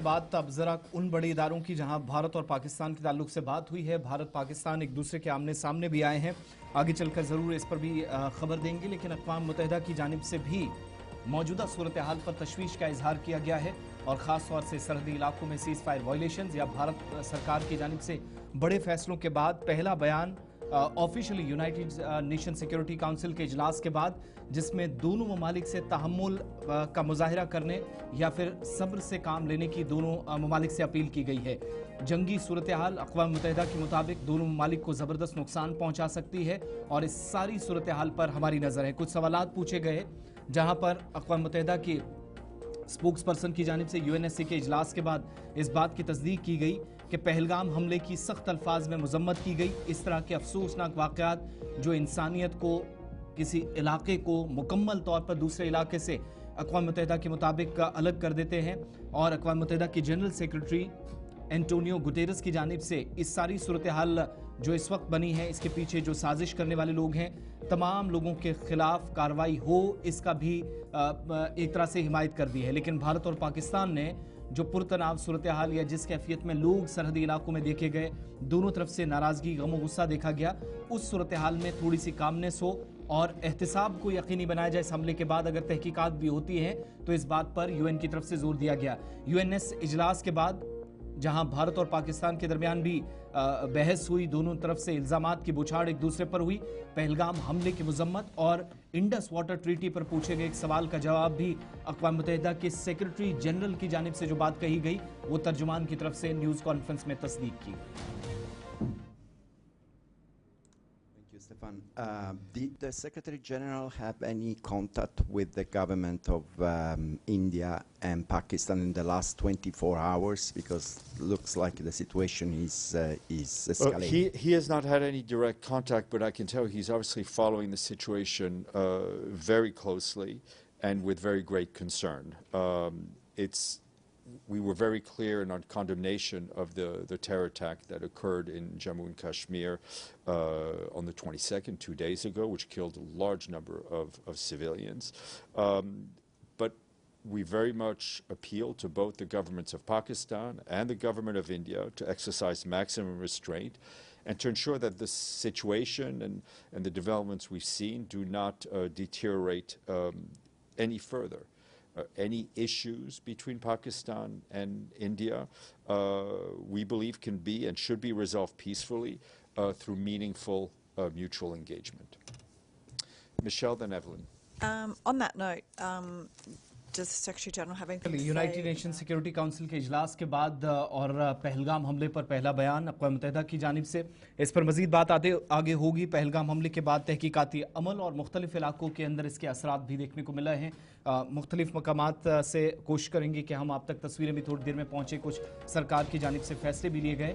हैं बात अब जरा उन बड़े इदारों की जहां भारत और पाकिस्तान के ताल्लुक से बात हुई है। भारत पाकिस्तान एक दूसरे के आमने सामने भी आए हैं, आगे चलकर ज़रूर इस पर भी खबर देंगे। लेकिन अक़वाम मुत्तहिदा की जानिब से भी मौजूदा सूरत हाल पर तशवीश का इजहार किया गया है और ख़ास तौर से सरहदी इलाकों में सीज़ फायर वायलेशन या भारत सरकार की जानिब से बड़े फैसलों के बाद पहला बयान officially United nation security council के इजलास के बाद, जिसमें दोनों ममालिक से तहम्मुल का मुजाहिरा करने या फिर सब्र से काम लेने की दोनों ममालिक से अपील की गई है। जंगी सूरत हाल अक़वाम मुत्तहिदा के मुताबिक दोनों ममालिक को ज़बरदस्त नुकसान पहुंचा सकती है और इस सारी सूरत हाल पर हमारी नज़र है। कुछ सवालात पूछे गए जहां पर अक़वाम मुत्तहिदा की स्पोक्स पर्सन की जानिब से यूएनएससी के इजलास के बाद इस बात की तस्दीक की गई कि पहलगाम हमले की सख्त अल्फाज में मजम्मत की गई। इस तरह के अफसोसनाक वाक़यात जो इंसानियत को, किसी इलाके को मुकम्मल तौर पर दूसरे इलाके से अक़वाम मुत्तहिदा के मुताबिक अलग कर देते हैं और अक़वाम मुत्तहिदा की जनरल सेक्रेटरी एंटोनियो गुटेरेस की जानिब से इस सारी सूरत हाल जो इस वक्त बनी है, इसके पीछे जो साजिश करने वाले लोग हैं, तमाम लोगों के खिलाफ कार्रवाई हो, इसका भी एक तरह से हिमायत कर दी है। लेकिन भारत और पाकिस्तान ने जो पुरतनाव सूरत हाल या जिस कैफियत में लोग सरहदी इलाकों में देखे गए, दोनों तरफ से नाराज़गी, गम और गुस्सा देखा गया, उस सूरत हाल में थोड़ी सी कामनेस हो और एहतिसाब को यकीनी बनाया जाए। इस हमले के बाद अगर तहकीकात भी होती हैं तो इस बात पर यूएन की तरफ से जोर दिया गया। यूएनएस इजलास के बाद जहां भारत और पाकिस्तान के दरमियान भी बहस हुई, दोनों तरफ से इल्ज़ामात की बुछाड़ एक दूसरे पर हुई, पहलगाम हमले की मजम्मत और इंडस वाटर ट्रीटी पर पूछे गए एक सवाल का जवाब भी अक़वाम मुत्तहिदा के सेक्रेटरी जनरल की जानिब से जो बात कही गई वो तर्जुमान की तरफ से न्यूज़ कॉन्फ्रेंस में तस्दीक की। Stefan, did the Secretary General have any contact with the government of India and Pakistan in the last 24 hours? Because it looks like the situation is escalating. He has not had any direct contact, but I can tell he's obviously following the situation very closely and with very great concern. We were very clear in our condemnation of the terror attack that occurred in Jammu and Kashmir on the 22nd, 2 days ago, which killed a large number of civilians. But we very much appeal to both the governments of Pakistan and the government of India to exercise maximum restraint and to ensure that the situation and the developments we've seen do not deteriorate any further. Any issues between Pakistan and India, we believe can be and should be resolved peacefully through meaningful mutual engagement. Michelle, then Evelyn. On that note, does the Secretary General have anything to say? United nation security council के इजलास के बाद और पहलगाम हमले पर पहला बयान अक़वाम मुत्तहिदा की जानिब से, इस पर मजीद बात आगे होगी। पहलगाम हमले के बाद तहकीकाती अमल और मुख्तलिफ इलाकों के अंदर इसके असरात भी देखने को मिले हैं। मुख्तलिफ मकामात से कोशिश करेंगे कि हम आप तक तस्वीरें भी थोड़ी देर में पहुँचे। कुछ सरकार की जानिब से फैसले भी लिए गए